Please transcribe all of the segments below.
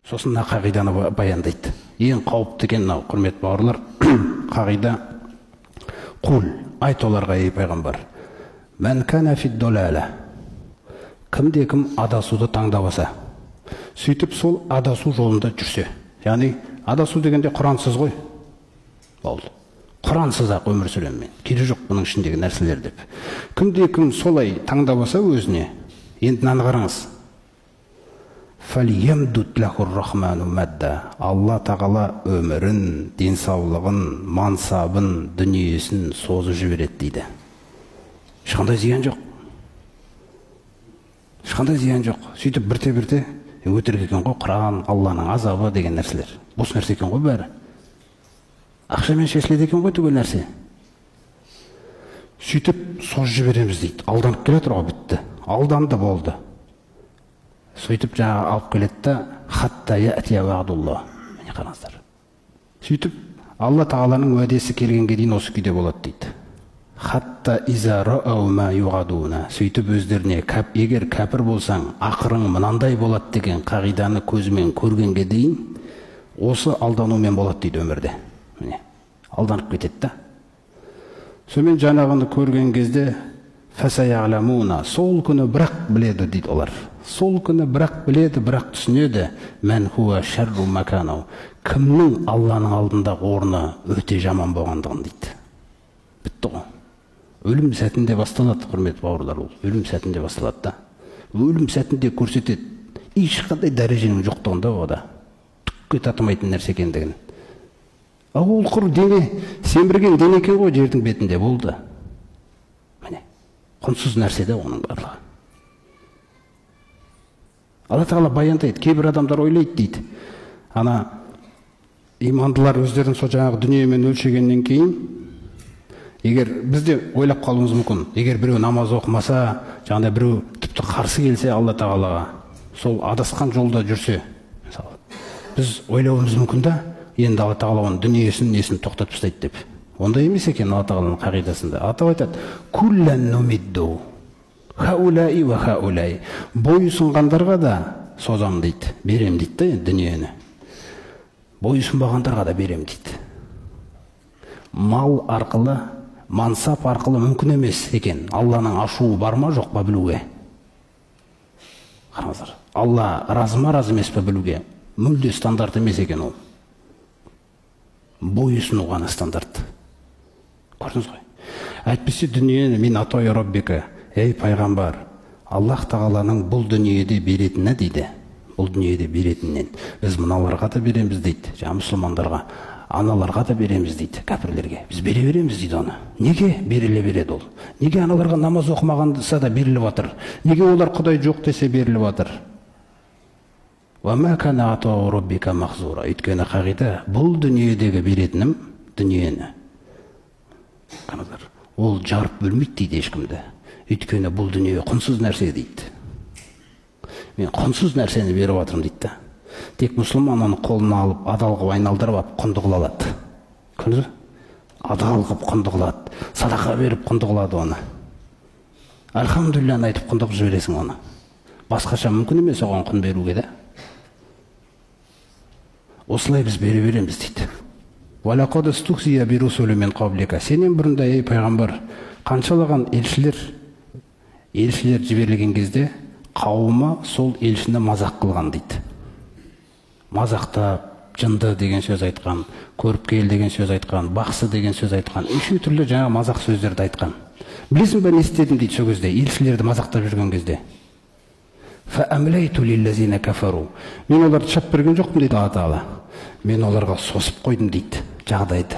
Сосын мына қағиданы баяндайды. Ең қауіпті екен мынау, құрметті бауырлар, қағида. Құл, айт оларға, ей пайғамбар, мән кәна фид доләлә, кім адасуды таңдап алса, сөйтіп сол адасу жолында жүрсе, яғни адасу дегенде Құрансыз ғой, болды. Құрансыз ақ өмір сүремін мен, керегі жоқ бұның ішіндегі нәрселер деп. Кім солай таңдап алса өзіне, енді мынаны қараңыз. Алла тағала өмірін, денсаулығын, мансабын, дүниесін созып жібереді дейді. Ешқандай зиян жоқ. Ешқандай зиян жоқ. Сөйтіп бірте-бірте өтірік екен ғой, Құран, Алланың азабы деген нәрселер. Бос нәрсе екен ғой бәрі. Ақшамен шешіледі екен ғой түгел нәрсе. Сөйтіп созып жібереміз дейді. Алданып келе тұр ғой, бітті. Алданды болды. Сөйтіп жаңа алып келетті, хатта я'тия вa'дуллах. Міне қараңыздар. Сөйтіп Алла тағаланың уәдесі келгенге дейін осы күйде болады дейді. Хатта иза рау ма юғадуна. Сөйтіп өздеріне, егер кәпір болсаң, ақырың мынандай болады деген қағиданы көзімен көргенге дейін осы алданумен болады дейді өмірде. Міне, алданып кетеді. Сонымен жаңағыны көрген кезде фасаяғламуна, сол күні бірақ біледі дейді олар. Сол күні бірақ біледі, бірақ түсінеді. Мән хуа шарру маканау. Кімнің Алланың алдындағы орны өте жаман болғандығын дейді. Бітті ғой. Өлім сәтінде басталады, құрметті бауырлар, ол. Өлім сәтінде басталады да. Өлім сәтінде көрсетеді. Ешқандай дәреженің жоқтығында ода. Түкке татымайтын нәрсе екендігін. Ол құр дене, семірген дене екен ғой жердің бетінде болды. Міне, құнсыз нәрсе де оның барлығы. Алла тағала баяндайды, кейбір адамдар ойлайды дейді. Ана имандылар өздерін сол жаңағы дүниемен өлшегеннен кейін, егер бізде ойлап қалуымыз мүмкін, егер біреу намаз оқымаса, жаңағыдай біреу тіпті қарсы келсе Алла тағалаға, сол адасқан жолда жүрсе, мысалы, біз ойлауымыз мүмкін да, енді Алла тағала оның дүниесін, несін тоқтатып тастайды деп. Ондай емес екен Алла тағаланың қағидасында. Атап айтады, куллан нумидду хаулай ва хаулай. Бойұсынғандарға да созам дейді, берем дейді дүниені. Бойұсынбағандарға да берем дейді. Мал арқылы, мансап арқылы мүмкін емес екен. Алланың ашуы бар ма, жоқ па білуге. Қараңыздар, Алла разы ма, разы емес па білуге. Мүлде стандарт емес екен ол. Бойұсыну ғана стандарт. Көрдіңіз ғой. Әйтпесе дүниені мен атой роббика, ей пайғамбар, Аллах тағаланың бұл дүниеде беретіні дейді. Бұл дүниеде беретінен. Біз мыналарға да береміз дейді. Жаңа мұсылмандарға, аналарға да береміз дейді, кәпірлерге. Біз бере береміз дейді оны. Неге беріле береді ол? Неге аналарға намаз оқымағандаса да беріліп жатыр? Неге олар Құдай жоқ десе беріліп жатыр? Өйткені қағида, бұл дүниедегі беретінім дүниені. Ол жарып бөлмейді дейді ешкімді. Өйткені бұл дүние құнсыз нәрсе дейді. Мен құнсыз нәрсені беріп жатырмын дейді. Тек мұсылман оны қолына алып, адал қылып айналдырып, құнды қылады. Көрдіңіз бе? Адал қылып құнды қылады. Садақа беріп құнды қылады оны. Альхамдулиллахны айтып құнды қылып жібересің оны. Басқаша мүмкін емес оған құн беруге де. Осылай біз бере береміз дейді. Валақад стухзия бирусулин мин қаблика. Сенен бұрында, ей пайғамбар, қаншалаған елшілер жіберілген кезде қауымы сол елшіні мазақ қылған дейді. Мазақтап, жынды деген сөз айтқан, көріпкел деген сөз айтқан, бақсы деген сөз айтқан, неше түрлі жаңа мазақ сөздерді айтқан. Білесің бе не істедім дейді сол кезде, елшілерді мазақтап жүрген кезде. Мен оларды шап берген жоқпын дейді Алла тағала. Мен оларға сосып қойдым дейді жағдайды.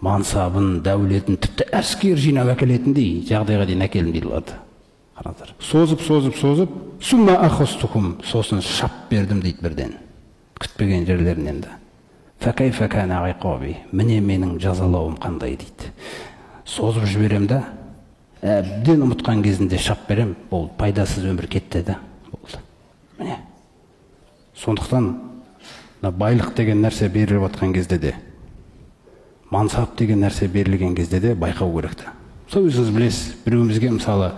Мансабын, дәулетін, тіпті әскер жинап әкелетіндей жағдайға дейін әкелдім дейді оларды. Қараңыздар. Созып, сумма ахостухум, сосын шап бердім дейді бірден. Күтпеген жерлерінен де. Факайфа кана иқаби, міне менің жазалауым қандай дейді. Созып жіберем да, әбден ұмытқан кезінде шап берем, бұл пайдасыз өмір кетті да. Міне. Сондықтан байлық деген нәрсе беріліп жатқан кезде де, мансап деген нәрсе берілген кезде де байқау керекті. Сол өзіңіз білесіз, біреуімізге мысалы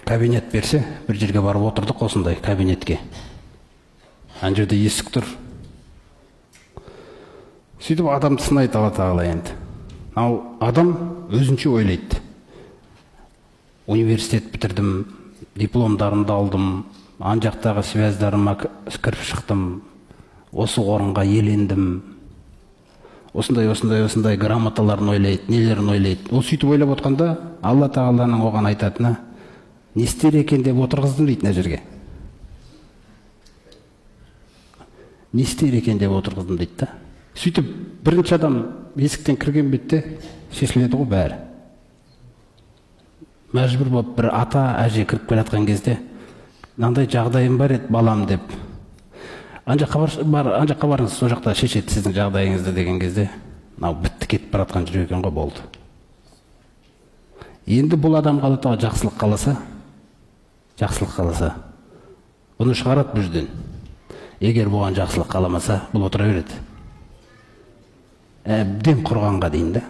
кабинет берсе, бір жерге барып отырдық осындай кабинетке. ана жерде есік тұр. Сөйтіп адамды сынайды Алла тағала енді. Ал адам өзінше ойлайды. Университет бітірдім, дипломдарымды алдым, ан жақтағы связьдарыма кіріп шықтым, осы орынға елендім. Осындай грамоталарын ойлайды, нелерін ойлайды. Ол сөйтіп ойлап отқанда, Алла тағаланың оған айтатыны, не істер екен деп отырғыздым дейді мына жерге. Не істер екен деп отырғыздым дейді да. Сөйтіп бірінші адам есіктен кірген бетте шешіледі ғой бәрі. Мәжбүр болып бір ата әже кіріп келе жатқан кезде, мынандай жағдайым бар еді балам деп. Ан жаққа барыңыз, сол жақта шешеді сіздің жағдайыңызды деген кезде, мынау бітті кетіп бара жатқан жүр екен ғой, болды. Енді бұл адамға Алла тағала жақсылық қаласа, бұны шығарады бұл жерден. Егер бұған жақсылық қаламаса, бұл отыра береді. Әбден құрғанға дейін да.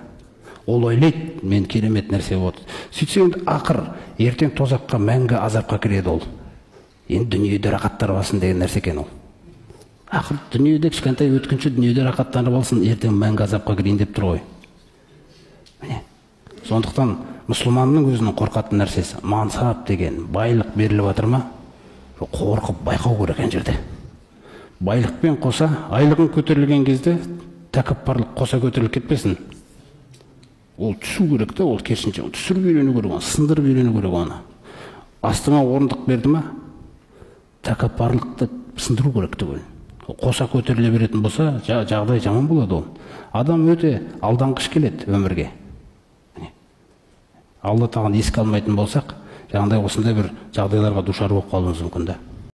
Ол ойлайды, мен керемет нәрсе болды. Сөйтсе енді ақыр, ертең тозаққа, мәңгі азапқа кіреді ол. Енді дүниеде рақаттар басын деген нәрсе екен ол. Ақыр дүниеде кішкентай өткінші дүниеде рақаттанып алсын, ертең мәңгі азапқа кірейін деп тұр ғой. Сондықтан мұсылманның өзінің қорқатын нәрсесі, мансап деген байлық беріліп жатыр ма? Қорқып байқау керек ана жерде. Байлықпен қоса, айлығын көтерілген кезде тәкаппарлық қоса көтеріліп кетпесін. Ол түсу керек та, ол керісінше түсіріп үйрену керек, сындырып үйрену керек оны. Астыңа орындық берді ма, тәкаппарлықты сындыру керек түгел. Қоса көтеріле беретін болса, жағдай жаман болады ол. Адам өте алданғыш келеді өмірге. Алла тағаланы еске алмайтын болсақ, жаңағыдай осындай бір жағдайларға душар болып қалуымыз мүмкін да.